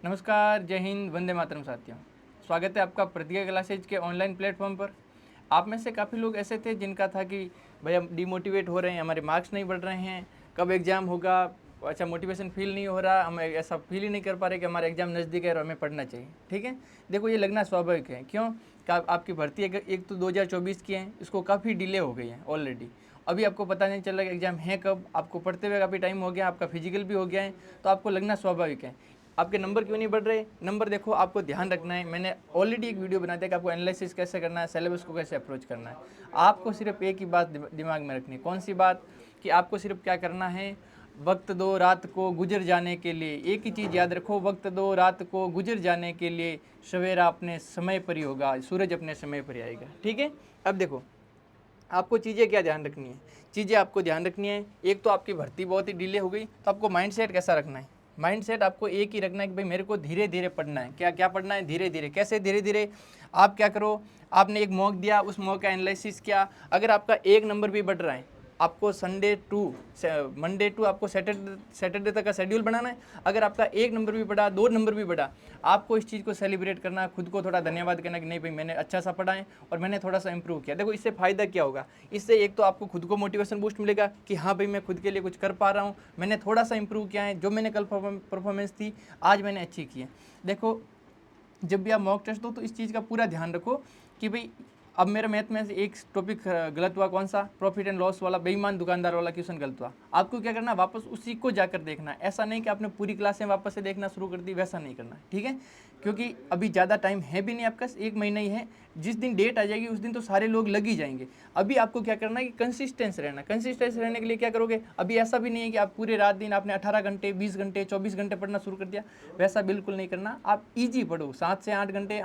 नमस्कार, जय हिंद, वंदे मातरम साथियों। स्वागत है आपका प्रतिज्ञा क्लासेज के ऑनलाइन प्लेटफॉर्म पर। आप में से काफ़ी लोग ऐसे थे जिनका था कि भाई हम डिमोटिवेट हो रहे हैं, हमारे मार्क्स नहीं बढ़ रहे हैं, कब एग्ज़ाम होगा, अच्छा मोटिवेशन फील नहीं हो रहा, हम ऐसा फील ही नहीं कर पा रहे कि हमारा एग्ज़ाम नज़दीक है और हमें पढ़ना चाहिए। ठीक है, देखो ये लगना स्वाभाविक है। क्यों? कि आपकी भर्ती एक तो 2024 की है, इसको काफ़ी डिले हो गई है ऑलरेडी। अभी आपको पता नहीं चल रहा कि एग्ज़ाम है कब, आपको पढ़ते हुए काफ़ी टाइम हो गया, आपका फिजिकल भी हो गया है, तो आपको लगना स्वाभाविक है। आपके नंबर क्यों नहीं बढ़ रहे? नंबर देखो, आपको ध्यान रखना है। मैंने ऑलरेडी एक वीडियो बना दिया कि आपको एनालिसिस कैसे करना है, सिलेबस को कैसे अप्रोच करना है। आपको सिर्फ एक ही बात दिमाग में रखनी है। कौन सी बात? कि आपको सिर्फ क्या करना है, वक्त दो रात को गुजर जाने के लिए। एक ही चीज़ याद रखो, वक्त दो रात को गुजर जाने के लिए, सवेरा अपने समय पर ही होगा, सूरज अपने समय पर ही आएगा। ठीक है, अब देखो आपको चीज़ें क्या ध्यान रखनी है। चीज़ें आपको ध्यान रखनी है, एक तो आपकी भर्ती बहुत ही डिले हो गई, तो आपको माइंड सेट कैसा रखना है। माइंड सेट आपको एक ही रखना है कि भाई मेरे को धीरे धीरे पढ़ना है। क्या क्या पढ़ना है? धीरे धीरे। कैसे धीरे धीरे? आप क्या करो, आपने एक मॉक दिया, उस मॉक का एनालिसिस किया। अगर आपका एक नंबर भी बढ़ रहा है, आपको मंडे टू आपको सैटरडे तक का शेड्यूल बनाना है। अगर आपका एक नंबर भी बढ़ा, दो नंबर भी बढ़ा, आपको इस चीज़ को सेलिब्रेट करना है, खुद को थोड़ा धन्यवाद करना कि नहीं भाई मैंने अच्छा सा पढ़ा है और मैंने थोड़ा सा इंप्रूव किया। देखो इससे फ़ायदा क्या होगा? इससे एक तो आपको खुद को मोटिवेशन बूस्ट मिलेगा कि हाँ भाई मैं खुद के लिए कुछ कर पा रहा हूँ, मैंने थोड़ा सा इंप्रूव किया है, जो मैंने कल परफॉर्मेंस थी आज मैंने अच्छी की है। देखो जब भी आप मॉक टेस्ट दो तो इस चीज़ का पूरा ध्यान रखो कि भाई अब मेरा मैथ में से एक टॉपिक गलत हुआ, कौन सा? प्रॉफिट एंड लॉस वाला, बेईमान दुकानदार वाला क्वेश्चन गलत हुआ। आपको क्या करना है? वापस उसी को जाकर देखना है। ऐसा नहीं कि आपने पूरी क्लासें वापस से देखना शुरू कर दी, वैसा नहीं करना है। ठीक है, क्योंकि अभी ज़्यादा टाइम है भी नहीं आपका, एक महीना ही है। जिस दिन डेट आ जाएगी उस दिन तो सारे लोग लग ही जाएंगे। अभी आपको क्या करना है कि कंसिस्टेंस रहना। कंसिस्टेंस रहने के लिए क्या करोगे? अभी ऐसा भी नहीं है कि आप पूरे रात दिन आपने 18 घंटे, 20 घंटे, 24 घंटे पढ़ना शुरू कर दिया, वैसा बिल्कुल नहीं करना। आप ईजी पढ़ो, 7 से 8 घंटे,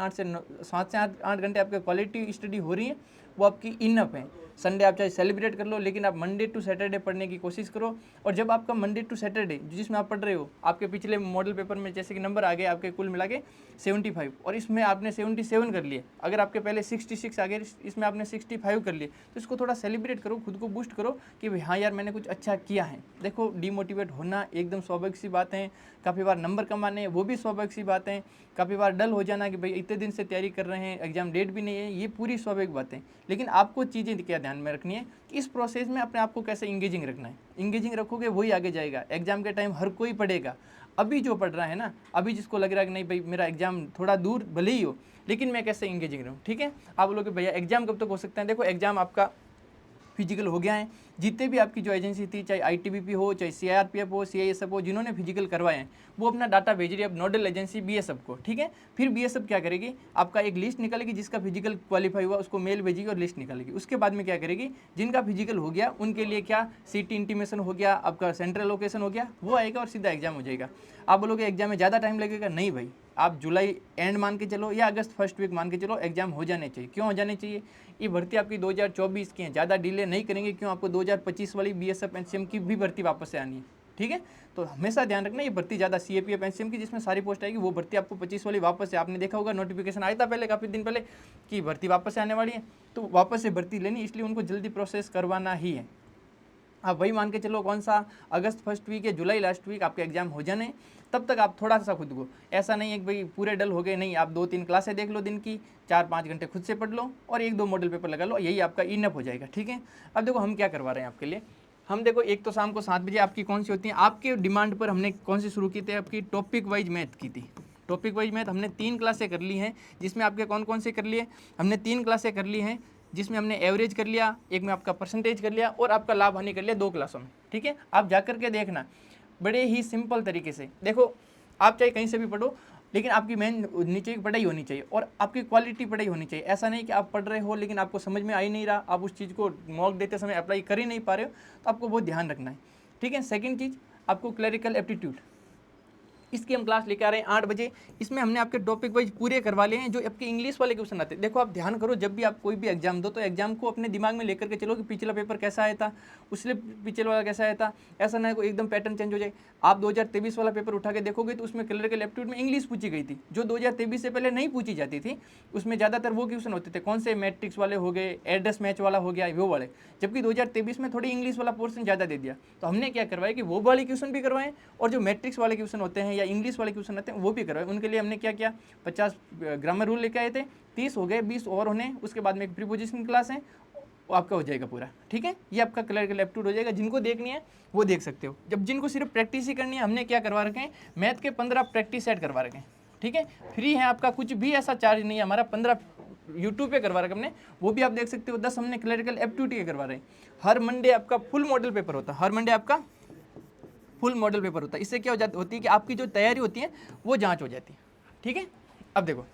7 से 8 घंटे आपके क्वालिटी स्टडी हो रही है, वो आपकी इनफ है। संडे आप चाहे सेलिब्रेट कर लो, लेकिन आप मंडे टू सैटरडे पढ़ने की कोशिश करो। और जब आपका मंडे टू सैटरडे जिसमें आप पढ़ रहे हो, आपके पिछले मॉडल पेपर में जैसे कि नंबर आ गए आपके कुल मिला के 75 और इसमें आपने 77 कर लिए, अगर आपके पहले 66 आ गए, इसमें आपने 65 कर लिए, तो इसको थोड़ा सेलिब्रेट करो, खुद को बूस्ट करो कि भाई हाँ यार मैंने कुछ अच्छा किया है। देखो डीमोटिवेट होना एकदम स्वाभाविक सी बात है, काफ़ी बार नंबर कम आने वो भी स्वाभाविक सी बात है, काफ़ी बार डल हो जाना कि भाई इतने दिन से तैयारी कर रहे हैं, एग्जाम डेट भी नहीं है, ये पूरी स्वाभाविक बात है। लेकिन आपको चीज़ें क्या ध्यान में रखनी है कि इस प्रोसेस में अपने आप को कैसे इंगेजिंग रखना है। इंगेजिंग रखोगे वही आगे जाएगा। एग्जाम के टाइम हर कोई पढ़ेगा। अभी जो पढ़ रहा है ना, अभी जिसको लग रहा है कि नहीं भाई मेरा एग्जाम थोड़ा दूर भले ही हो, लेकिन मैं कैसे इंगेजिंग रहूँ। ठीक है, आप बोलोगे भैया एग्जाम कब तक हो सकता है? देखो एग्जाम आपका फिजिकल हो गया है। जितने भी आपकी जो एजेंसी थी, चाहे आईटीबीपी हो, चाहे सीआरपीएफ हो, सीआईएसएफ हो, जिन्होंने फिजिकल करवाए हैं वो अपना डाटा भेज रही है अब नोडल एजेंसी बीएसएफ को। ठीक है, फिर बीएसएफ क्या करेगी? आपका एक लिस्ट निकालेगी, जिसका फिजिकल क्वालिफाई हुआ उसको मेल भेजेगी और लिस्ट निकालेगी। उसके बाद में क्या करेगी? जिनका फिजिकल हो गया उनके लिए क्या सीटी इंटीमेशन हो गया, आपका सेंट्रल लोकेशन हो गया, वो आएगा और सीधा एग्जाम हो जाएगा। आप बोलोगे एग्जाम में ज़्यादा टाइम लगेगा? नहीं भाई, आप जुलाई एंड मान के चलो या अगस्त फर्स्ट वीक मान के चलो, एग्जाम हो जाने चाहिए। क्यों हो जाने चाहिए? ये भर्ती आपकी 2024 की है, ज़्यादा डिले नहीं करेंगे। क्यों? आपको 2025 वाली बीएसएफ एनसीएम की भी भर्ती वापस से आनी है। ठीक है, तो हमेशा ध्यान रखना ये भर्ती ज़्यादा सीएपीएफ एनसीएम की जिसमें सारी पोस्ट आएगी, वो भर्ती आपको 25 वाली वापस से, आपने देखा होगा नोटिफिकेशन आया था पहले काफ़ी दिन पहले कि भर्ती वापस से आने वाली है, तो वापस से भर्ती लेनी, इसलिए उनको जल्दी प्रोसेस करवाना ही है। आप वही मान के चलो कौन सा, अगस्त फर्स्ट वीक या जुलाई लास्ट वीक आपके एग्जाम हो जाने, तब तक आप थोड़ा सा खुद को, ऐसा नहीं है कि भाई पूरे डल हो गए, नहीं, आप 2-3 क्लासें देख लो दिन की, 4-5 घंटे खुद से पढ़ लो और 1-2 मॉडल पेपर लगा लो, यही आपका इनफ हो जाएगा। ठीक है, अब देखो हम क्या करवा रहे हैं आपके लिए। हम देखो एक तो शाम को 7 बजे आपकी कौन सी होती है, आपके डिमांड पर हमने कौन सी शुरू की थी, आपकी टॉपिक वाइज मैथ की थी। टॉपिक वाइज मैथ हमने 3 क्लासें कर ली हैं, जिसमें आपके कौन कौन से कर लिए? हमने 3 क्लासें कर ली हैं, जिसमें हमने एवरेज कर लिया, एक में आपका परसेंटेज कर लिया और आपका लाभ हानि कर लिया 2 क्लासों में। ठीक है, आप जाकर के देखना, बड़े ही सिंपल तरीके से। देखो आप चाहे कहीं से भी पढ़ो, लेकिन आपकी मेन नीचे की पढ़ाई होनी चाहिए और आपकी क्वालिटी पढ़ाई होनी चाहिए। ऐसा नहीं कि आप पढ़ रहे हो लेकिन आपको समझ में आ ही नहीं रहा, आप उस चीज़ को मॉक देते समय अप्लाई कर ही नहीं पा रहे हो, तो आपको बहुत ध्यान रखना है। ठीक है, सेकेंड चीज़ आपको क्लरिकल एप्टीट्यूड, इसकी हम क्लास लेके आ रहे हैं 8 बजे। इसमें हमने आपके टॉपिक वाइज पूरे करवा लिए हैं, जो आपके इंग्लिश वाले क्वेश्चन आते हैं। देखो आप ध्यान करो, जब भी आप कोई भी एग्जाम दो तो एग्जाम को अपने दिमाग में लेकर के चलो कि पिछला पेपर कैसा आया था, उससे पिछले वाला कैसा आया था। ऐसा ना कोई एकदम पैटर्न चेंज हो जाए। आप 2023 वाला पेपर उठा के देखोगे तो उसमें क्लरिकल एप्टीट्यूड में इंग्लिश पूछी गई थी, जो 2023 से पहले नहीं पूछी जाती थी। उसमें ज़्यादातर वो क्वेश्चन होते थे, कौन से मैट्रिक्स वाले हो गए, एड्रेस मैच वाला हो गया, वो वाले। जबकि 2023 में थोड़ी इंग्लिश वाला पोर्शन ज़्यादा दे दिया, तो हमने क्या करवाया कि वो वाले क्वेश्चन भी करवाएं और जो मैट्रिक्स वाले क्वेश्चन होते हैं या या इंग्लिश वाले क्वेश्चन आते हैं वो भी करवाए। उनके लिए हमने क्या किया, 50 ग्रामर रूल लेके आए थे, 30 हो गए, 20 और होने, उसके बाद में एक प्रीपोजिशन क्लास है, वो आपका हो जाएगा पूरा। ठीक है, ये आपका क्लियर एप्टीट्यूड हो जाएगा। जिनको देखनी है वो देख सकते हो। जब जिनको सिर्फ प्रैक्टिस ही करनी है, हमने क्या करवा रखे हैं, मैथ के 15 प्रैक्टिस सेट करवा रखे हैं। ठीक है, फ्री है आपका, कुछ भी ऐसा चार्ज नहीं है हमारा। 15 यूट्यूब पे करवा रखे हमने, वो भी आप देख सकते हो। 10 हमने क्लरिकल एप्टीट्यूड के करवा रहे हैं। हर मंडे आपका फुल मॉडल पेपर होता है, हर मंडे आपका फुल मॉडल पेपर होता है। इससे क्या हो जाती होती है कि आपकी जो तैयारी होती है वो जांच हो जाती है। ठीक है, अब देखो,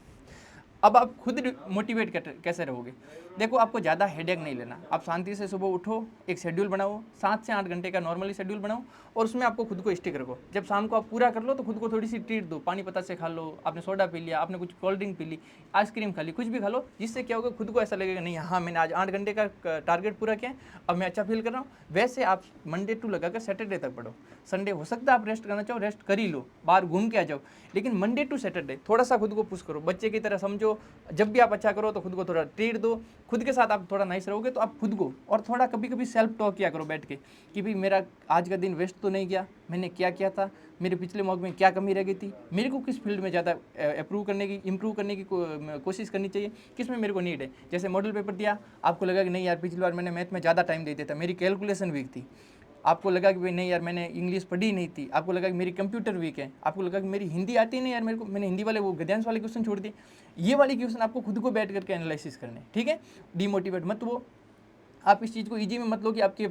अब आप खुद मोटिवेट कैसे रहोगे। देखो, आपको ज़्यादा हेडेक नहीं लेना। आप शांति से सुबह उठो, एक शेड्यूल बनाओ, 7 से 8 घंटे का नॉर्मली शेड्यूल बनाओ, और उसमें आपको खुद को स्टिक रखो। जब शाम को आप पूरा कर लो तो खुद को थोड़ी सी ट्रीट दो, पानी पत्ता से खा लो, आपने सोडा पी लिया, आपने कुछ कोल्ड ड्रिंक पी ली, आइसक्रीम खा ली, कुछ भी खा लो, जिससे क्या होगा, खुद को ऐसा लगेगा नहीं हाँ मैंने आज 8 घंटे का टारगेट पूरा किया, अब मैं अच्छा फील कर रहा हूँ। वैसे आप मंडे टू लगाकर सैटरडे तक पढ़ो। संडे हो सकता है आप रेस्ट करना चाहो, रेस्ट कर ही लो, बाहर घूम के आ जाओ, लेकिन मंडे टू सैटरडे थोड़ा सा खुद को पुश करो, बच्चे की तरह समझो। जब भी आप अच्छा करो तो खुद को थोड़ा ट्रीट दो, खुद के साथ आप थोड़ा नाइस रहोगे तो आप खुद को, और थोड़ा कभी कभी सेल्फ टॉक किया करो बैठ के कि भाई मेरा आज का दिन वेस्ट तो नहीं गया, मैंने क्या किया था, मेरे पिछले मॉक में क्या कमी रह गई थी, मेरे को किस फील्ड में ज़्यादा इम्प्रूव करने की कोशिश करनी चाहिए, किस में मेरे को नीड है। जैसे मॉडल पेपर दिया, आपको लगा कि नहीं यार पिछली बार मैंने मैथ में ज़्यादा टाइम दे दिया था, मेरी कैलकुलेशन वीक थी, आपको लगा कि भाई नहीं यार मैंने इंग्लिश पढ़ी नहीं थी, आपको लगा कि मेरी कंप्यूटर वीक है, आपको लगा कि मेरी हिंदी आती नहीं यार मेरे को, मैंने हिंदी वाले वो गद्यांश वाले क्वेश्चन छोड़ दिए। ये वाली क्वेश्चन आपको खुद को बैठ करके एनालिसिस करने। ठीक है, डीमोटिवेट मत वो, आप इस चीज़ को इजी में मत लो कि आपकी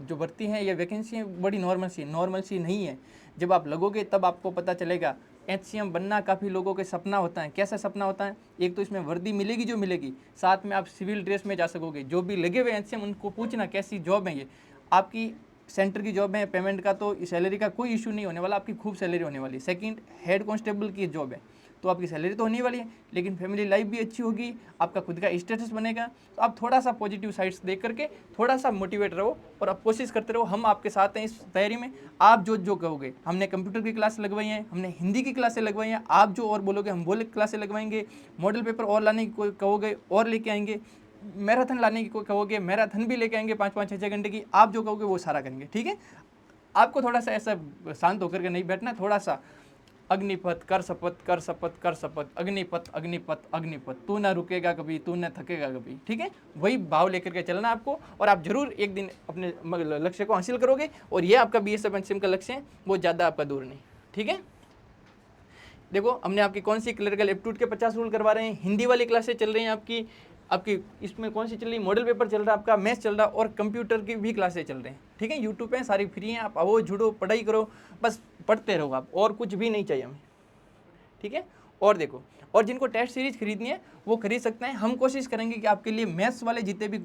जो भर्ती है या वैकेंसी है बड़ी नॉर्मल सी नहीं है। जब आप लगोगे तब आपको पता चलेगा। HCM बनना काफ़ी लोगों के सपना होता है। कैसा सपना होता है, एक तो इसमें वर्दी मिलेगी जो मिलेगी, साथ में आप सिविल ड्रेस में जा सकोगे। जो भी लगे हुए HCM उनको पूछना कैसी जॉब है ये, आपकी सेंटर की जॉब है, पेमेंट का तो सैलरी का कोई इशू नहीं होने वाला, आपकी खूब सैलरी होने वाली। सेकंड, हेड कांस्टेबल की जॉब है तो आपकी सैलरी तो होने वाली है, लेकिन फैमिली लाइफ भी अच्छी होगी, आपका खुद का स्टेटस बनेगा। तो आप थोड़ा सा पॉजिटिव साइड्स देख करके थोड़ा सा मोटिवेट रहो और आप कोशिश करते रहो। हम आपके साथ हैं इस तैयारी में। आप जो जो कहोगे, हमने कंप्यूटर की क्लास लगवाई है, हमने हिंदी की क्लासें लगवाई हैं, आप जो और बोलोगे हम वो क्लासें लगवाएंगे। मॉडल पेपर और लाने की कहोगे और लेके आएंगे, मैराथन लाने की कोई कहोगे मैराथन भी लेके आएंगे 5-5 6-6 घंटे की, आप जो कहोगे वो सारा करेंगे। ठीक है, आपको थोड़ा सा ऐसा शांत होकर के नहीं बैठना, थोड़ा सा अग्निपथ कर शपथ कर शपथ कर शपथ, अग्निपथ अग्निपथ अग्निपथ, तू ना रुकेगा कभी, तू ना थकेगा कभी। ठीक है, वही भाव लेकर के चलना आपको, और आप जरूर एक दिन अपने लक्ष्य को हासिल करोगे। और ये आपका BSF HCM का लक्ष्य है, वो ज़्यादा आपका दूर नहीं। ठीक है, देखो हमने आपकी कौन सी क्लरिकल एप्टीट्यूड के 50 रूल करवा रहे हैं, हिंदी वाली क्लासें चल रही हैं आपकी इसमें कौन सी चल रही है, मॉडल पेपर चल रहा है आपका, मैथ्स चल रहा है, और कंप्यूटर की भी क्लासें चल रही हैं। ठीक है, यूट्यूब पे सारी फ्री हैं, आप आओ जुड़ो, पढ़ाई करो, बस पढ़ते रहो आप, और कुछ भी नहीं चाहिए हमें। ठीक है, और देखो, और जिनको टेस्ट सीरीज खरीदनी है वो खरीद सकते हैं। हम कोशिश करेंगे कि आपके लिए मैथ्स वाले जितने भी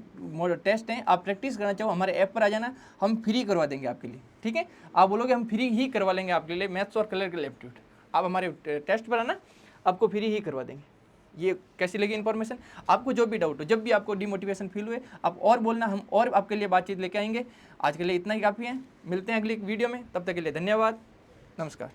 टेस्ट हैं, आप प्रैक्टिस करना चाहो हमारे ऐप पर आ जाना, हम फ्री करवा देंगे आपके लिए। ठीक है, आप बोलोगे हम फ्री ही करवा लेंगे आपके लिए मैथ्स और क्लरिकल एप्टीट्यूड, आप हमारे टेस्ट पर आना, आपको फ्री ही करवा देंगे। ये कैसी लगी इन्फॉर्मेशन, आपको जो भी डाउट हो, जब भी आपको डिमोटिवेशन फील हुए, आप और बोलना, हम और आपके लिए बातचीत लेके आएंगे। आज के लिए इतना ही काफ़ी है, मिलते हैं अगली वीडियो में, तब तक के लिए धन्यवाद, नमस्कार।